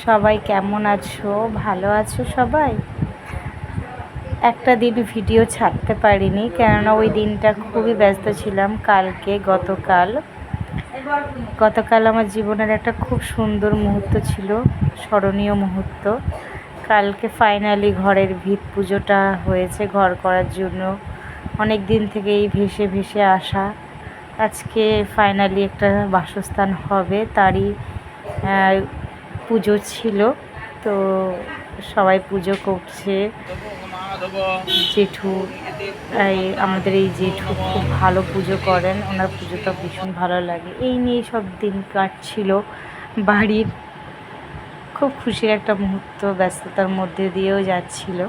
সবাই কেমন আছো? ভালো আছো সবাই? একটা দিন ভিডিও ছাড়তে পারিনি, কেননা ওই দিনটা খুবই ব্যস্ত ছিলাম। গতকাল আমার জীবনের একটা খুব সুন্দর মুহূর্ত ছিল, স্মরণীয় মুহূর্ত। কালকে ফাইনালি ঘরের ভিত পুজোটা হয়েছে। ঘর করার জন্য অনেক দিন থেকেই ভেসে ভেসে আসা, আজকে ফাইনালি একটা বাসস্থান হবে, তারই পুজো ছিল। তো সবাই পুজো করছে। জেঠু, আমাদের এই জেঠু খুব ভালো পুজো করেন, ওনার পুজোটা ভীষণ ভালো লাগে। এই নিয়ে সব দিন কাটছিল বাড়ির। খুব খুশির একটা মুহূর্ত, ব্যস্ততার মধ্যে দিয়েও যাচ্ছিল।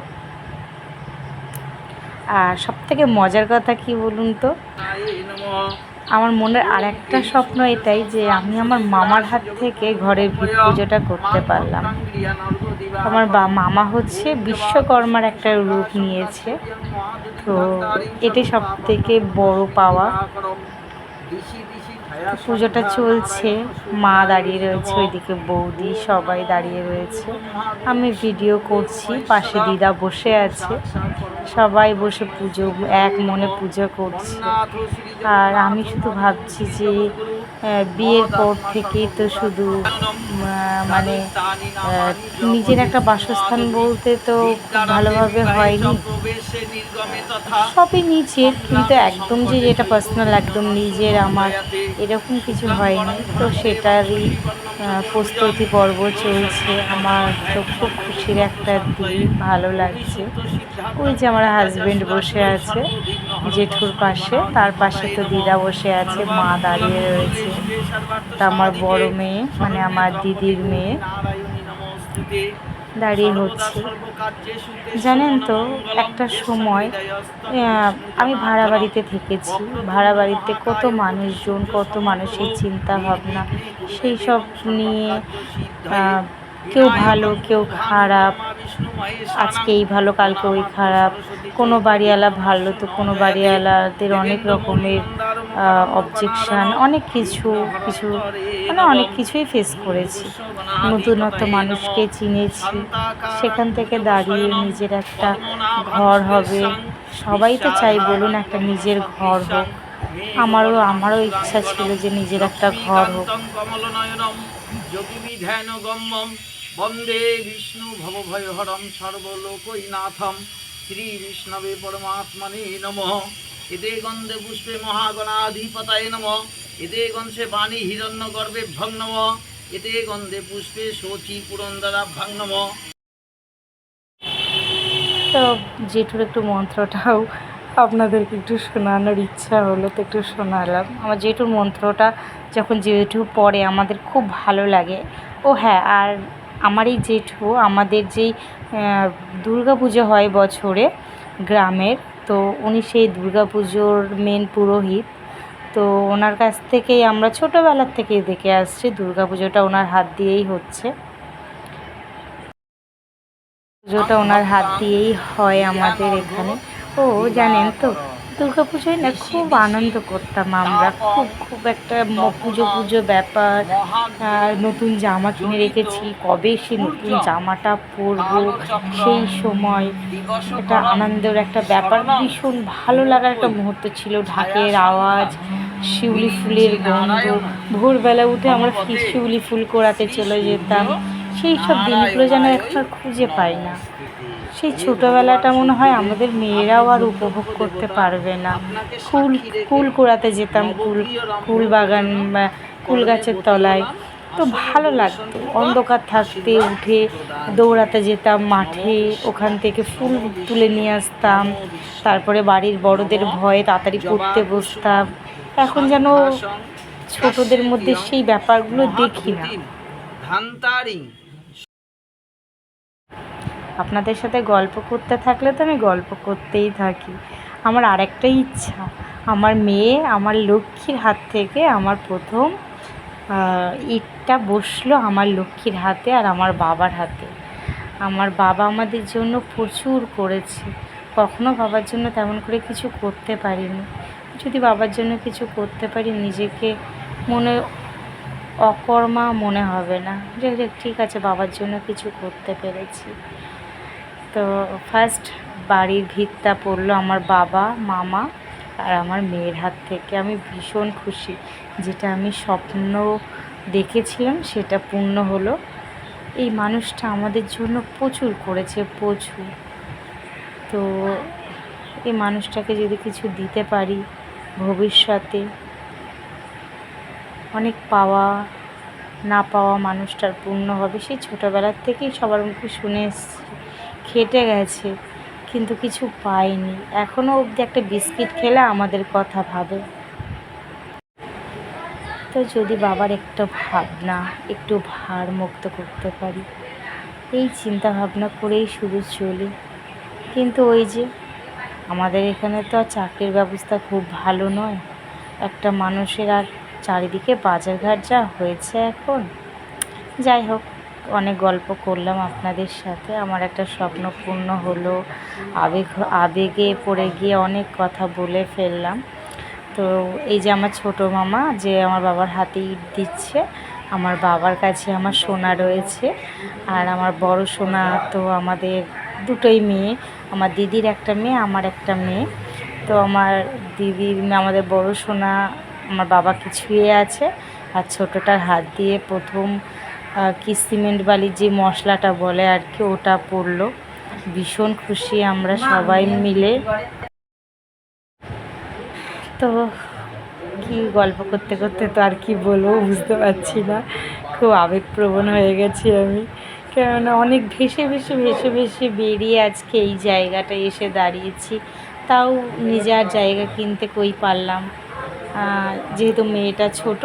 আর সবথেকে মজার কথা কি বলুন তো, আমার মনের আর একটা স্বপ্ন এটাই যে আমি আমার মামার হাত থেকে ঘরের ভিত পুজোটা করতে পারলাম। আমার মামা হচ্ছে বিশ্বকর্মার একটা রূপ নিয়েছে, তো এটাই সব থেকে বড় পাওয়া। পুজোটা চলছে, মা দাঁড়িয়ে রয়েছে, ওইদিকে বৌদি সবাই দাঁড়িয়ে রয়েছে। আমি ভিডিও করছি, পাশে দিদা বসে আছে। সবাই বসে পুজো, এক মনে পুজো করছে। আর আমি শুধু ভাবছি যে বিয়ের পর থেকেই তো শুধু মানে নিজের একটা বাসস্থান বলতে তো খুব ভালোভাবে হয়নি, সবই নিজের, কিন্তু একদম যে যেটা পার্সোনাল একদম নিজের আমার এরকম কিছু হয়নি। তো সেটারই প্রস্তুতি পর্ব চলছে। আমার তো খুব খুশির একটা দিন, ভালো লাগছে। ওই যে আমার হাজব্যান্ড বসে আছে জেঠুর পাশে, তার পাশে তো দিদা বসে আছে, মা দাঁড়িয়ে রয়েছে। তা আমার বড় মেয়ে, মানে আমার দিদির মেয়ে দাঁড়িয়ে হচ্ছে। জানেন তো, একটা সময় আমি ভাড়া বাড়িতে থেকেছি। ভাড়া বাড়িতে কত মানুষজন, কত মানুষের চিন্তা ভাবনা, সেই সব নিয়ে কেউ ভালো কেউ খারাপ, আজকে এই ভালো কালকে ওই খারাপ। কোনো বাড়িওয়ালা ভালো তো কোনো বাড়িওয়ালাদের অনেক রকমের অবজেকশান, অনেক কিছু মানে অনেক কিছুই ফেস করেছি। নতুনত্ব মানুষকে চিনেছি, সেখান থেকে দাঁড়িয়ে নিজের একটা ঘর হবে। সবাই তো চাই বলুন একটা নিজের ঘর হোক। আমারও ইচ্ছা ছিল যে নিজের একটা ঘর হোক। বন্দে বিষ্ণু ভবভয়হরম সর্বলোকৈনাথম শ্রী বিষ্ণবে পরমাত্মনে নমঃ। এতে গন্ধে পুষ্পে মহাগণাধিপতায় নমঃ। এতে গন্ধে বাণী হিরণ্য গর্ভে ভং নমঃ। এতে গন্ধে পুষ্পে শচী পুরন্দরাভ্যাং নমঃ। তো জেঠুর একটু মন্ত্রটাও আপনাদেরকে একটু শোনানোর ইচ্ছা হলো, তো একটু শোনালাম। আমার জেঠুর মন্ত্রটা যখন জেঠু পড়ে আমাদের খুব ভালো লাগে। ও হ্যাঁ, আর আমার এই জেঠু, আমাদের যেই দুর্গা পুজো হয় বছরে গ্রামের, তো উনি সেই দুর্গা পুজোর মেন পুরোহিত। তো ওনার কাছ থেকেই আমরা ছোটোবেলার থেকেই দেখে আসছি, দুর্গা পুজোটা ওনার হাত দিয়েই হচ্ছে। পুজোটা ওনার হাত দিয়েই হয় আমাদের এখানে। ও জানেন তো, দুর্গা পুজোয় না খুব আনন্দ করতাম আমরা, খুব একটা পুজো ব্যাপার। নতুন জামা কিনে রেখেছি, কবে সে নতুন জামাটা পরবো, সেই সময় একটা আনন্দের একটা ব্যাপার, ভীষণ ভালো লাগার একটা মুহূর্ত ছিল। ঢাকের আওয়াজ, শিউলি ফুলের গন্ধ, ভোরবেলা উঠে আমরা শিউলি ফুল কোড়াতে চলে যেতাম। সেই সব দিনগুলো যেন এখন আর খুঁজে পাই না। সেই ছোটোবেলাটা মনে হয় আমাদের মেয়েরাও আর উপভোগ করতে পারবে না। কুল কুড়াতে যেতাম, কুল বাগান, কুল গাছের তলায়, তো ভালো লাগতো। অন্ধকার থাকতে উঠে দৌড়াতে যেতাম মাঠে, ওখান থেকে ফুল তুলে নিয়ে আসতাম, তারপরে বাড়ির বড়দের ভয়ে তাড়াতাড়ি পড়তে বসতাম। এখন যেন ছোটদের মধ্যে সেই ব্যাপারগুলো দেখি না। আপনাদের সাথে গল্প করতে থাকলে তো আমি গল্প করতেই থাকি। আমার আরেকটাই ইচ্ছা, আমার মেয়ে আমার লক্ষ্মীর হাত থেকে আমার প্রথম ইটটা বসলো আমার লক্ষ্মীর হাতে আর আমার বাবার হাতে। আমার বাবা আমাদের জন্য প্রচুর করেছে, কখনো বাবার জন্য তেমন করে কিছু করতে পারিনি। যদি বাবার জন্য কিছু করতে পারি, নিজেকে মনে অকর্মা মনে হবে না, যে ঠিক আছে বাবার জন্য কিছু করতে পেরেছি। তো ফার্স্ট বাড়ির ভিতটা পড়লো আমার বাবা, মামা আর আমার মেয়ের হাত থেকে। আমি ভীষণ খুশি, যেটা আমি স্বপ্ন দেখেছিলাম সেটা পূর্ণ হলো। এই মানুষটা আমাদের জন্য প্রচুর করেছে, প্রচুর। তো এই মানুষটাকে যদি কিছু দিতে পারি ভবিষ্যতে, অনেক পাওয়া না পাওয়া মানুষটার পূর্ণ হবে। সেই ছোটোবেলার থেকেই সবার মুখে শুনে এসেছি, খেটে গেছে কিন্তু কিছু পায়নি, এখনও অবধি একটা বিস্কিট খেলে আমাদের কথা ভাবে। তো যদি বাবার একটা ভাবনা একটু ভার মুক্ত করতে পারি, এই চিন্তা ভাবনা করেই শুধু চলি। কিন্তু ওই যে আমাদের এখানে তো আর চাকরির ব্যবস্থা খুব ভালো নয়। একটা মানুষের আর চারিদিকে বাজারঘাট যা হয়েছে এখন। যাই হোক, অনেক গল্প করলাম আপনাদের সাথে, আমার একটা স্বপ্ন পূর্ণ হলো। আবেগে পড়ে গিয়ে অনেক কথা বলে ফেললাম। তো এই যে আমার ছোটো মামা যে আমার বাবার হাতে ইট দিচ্ছে, আমার বাবার কাছে আমার সোনা রয়েছে। আর আমার বড় সোনা তো আমাদের দুটোই মেয়ে, আমার দিদির একটা মেয়ে, আমার একটা মেয়ে। তো আমার দিদির আমাদের বড় সোনা আমার বাবাকে ছুঁয়ে আছে, আর ছোটোটার হাত দিয়ে প্রথম কি সিমেন্ট বালির যে মশলাটা বলে আর কি, ওটা পড়লো। ভীষণ খুশি আমরা সবাই মিলে। তো কি গল্প করতে করতে তো আর কি বলবো বুঝতে পারছি না, খুব আবেগপ্রবণ হয়ে গেছি আমি। কেননা অনেক ভেসে ভেসে ভেসে ভেসে বেরিয়ে আজকে এই জায়গাটায় এসে দাঁড়িয়েছি। তাও নিজের জায়গা কিনতে কই পারলাম, যেহেতু মেয়েটা ছোট,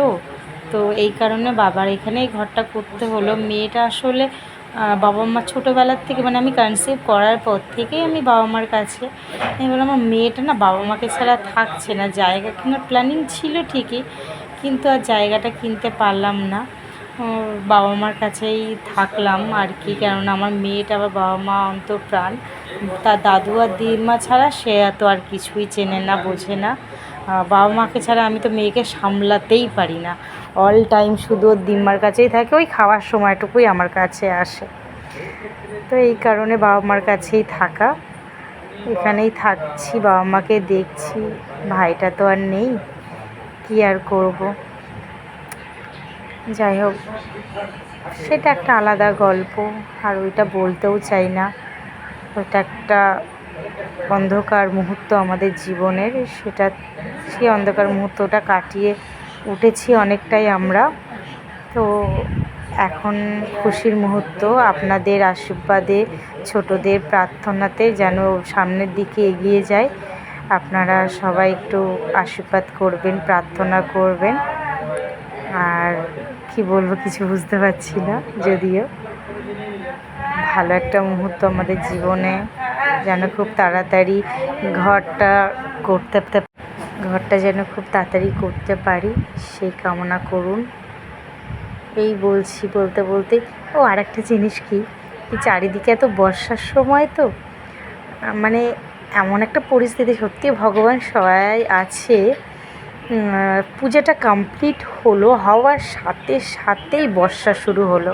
তো এই কারণে বাবার এখানেই ঘরটা করতে হলো। মেয়েটা আসলে বাবা মা ছোটোবেলার থেকে, মানে আমি কনসিভ করার পর থেকেই আমি বাবা মার কাছে। আমি বললাম আমার মেয়েটা না বাবা মাকে ছাড়া থাকছে না। জায়গা কেনার প্ল্যানিং ছিল ঠিকই, কিন্তু আর জায়গাটা কিনতে পারলাম না। বাবা মার কাছেই থাকলাম আর কি, কেননা আমার মেয়েটা আবার বাবা মা অন্তঃপ্রাণ। তার দাদু আর দিদিমা ছাড়া সে তো আর কিছুই চেনে না, বোঝে না। বাবা মাকে ছাড়া আমি তো মেয়েকে সামলাতেই পারি না। অল টাইম শুধু ওর দিম্মার কাছেই থাকে, ওই খাওয়ার সময়টুকুই আমার কাছে আসে। তো এই কারণে বাবা মার কাছেই থাকা, এখানেই থাকছি, বাবা মাকে দেখছি। ভাইটা তো আর নেই, কি আর করব। যাই হোক, সেটা একটা আলাদা গল্প, আর ওইটা বলতেও চাই না। ওইটা একটা অন্ধকার মুহূর্ত আমাদের জীবনের, সেই অন্ধকার মুহূর্তটা কাটিয়ে উঠেছি অনেকটাই আমরা। তো এখন খুশির মুহূর্ত, আপনাদের আশীর্বাদে, ছোটদের প্রার্থনাতে যেন সামনের দিকে এগিয়ে যায়। আপনারা সবাই একটু আশীর্বাদ করবেন, প্রার্থনা করবেন। আর কি বলবো কিছু বুঝতে পারছি না, যদিও ভালো একটা মুহূর্ত আমাদের জীবনে, যেন খুব তাড়াতাড়ি ঘরটা যেন খুব তাড়াতাড়ি করতে পারি, সেই কামনা করুন। এই বলছি বলতে বলতে, আর একটা জিনিস কি, চারিদিকে এত বর্ষার সময় তো, মানে এমন একটা পরিস্থিতি, সত্যি ভগবান সহায় আছে। পূজাটা কমপ্লিট হওয়ার সাথে সাথেই বর্ষা শুরু হলো।